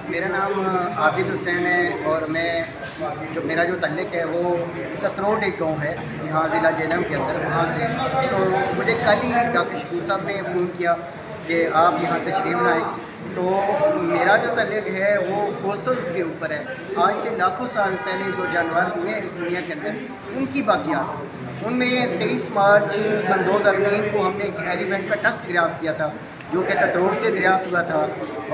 मेरा नाम आबिद हुसैन है और मेरा जो तल्लुक़ है वो कतरोट एक गाँव है यहाँ ज़िला जेहलम के अंदर, वहाँ से। तो मुझे कल ही डॉक्टर शकूर साहब ने फ़ोन किया कि आप यहाँ तशरीफ़ लाएँ। तो मेरा जो तल्लुक़ है वो फॉसिल्स के ऊपर है। आज से लाखों साल पहले जो जानवर हुए हैं इस दुनिया के अंदर, उनकी बाक़ियात। उनमें 23 मार्च सन 2003 को हमने एक एलिफेंट का टस्क दरियाफ़्त किया था, जो कि कतरोट से दरियाफ़्त हुआ था।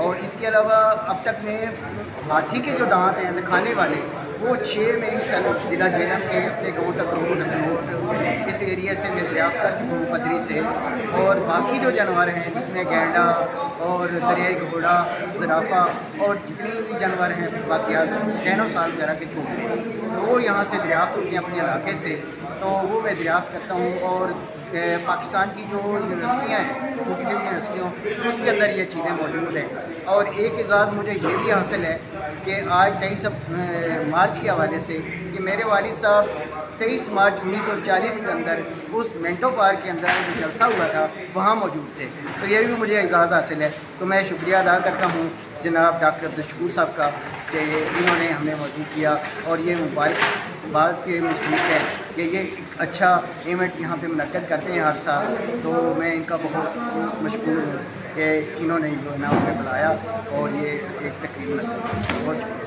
और इसके अलावा अब तक में हाथी के जो दांत हैं दिखाने वाले, वो 6 मई सन ज़िला जेहलम के अपने गाँव कतरोट नसलोट इस एरिया से मैं दरियाफ़्त कर चुका हूँ पदरी से। और बाकी जो जानवर हैं जिसमें गैंडा और दरियाई घोड़ा, ज़राफ़ा और जितनी भी जानवर हैं बाक़ियात डायनासोर वगैरह के छोटे, तो वो यहाँ से दरियाफ़्त होते हैं अपने इलाके से। तो वो मैं दरियाफ़्त करता हूँ। और पाकिस्तान की जो यूनिवर्सिटियाँ हैं, मुख्तलिफ़ यूनिवर्सिटियों, उसके अंदर ये चीज़ें मौजूद हैं। और एक एजाज़ मुझे ये भी हासिल है कि आज 23 मार्च के हवाले से कि मेरे वालिद साहब 23 मार्च 1940 के अंदर उस मिंटो पार्क के अंदर जो जलसा हुआ था वहाँ मौजूद थे। तो ये भी मुझे एजाज़ हासिल है। तो मैं शुक्रिया अदा करता हूँ जनाब डॉक्टर अब्दुल शकूर साहब का कि इन्होंने हमें मौजूद किया। और ये मुबारकबाद के मुस्तहिक़ है कि ये एक अच्छा इवेंट यहाँ पे मुनक्कद करते हैं हर साल। तो मैं इनका बहुत मशकूर हूँ कि इन्होंने जो है ना हमें बुलाया और ये एक तकरीब मुनक्कद की। बहुत शुक्रिया।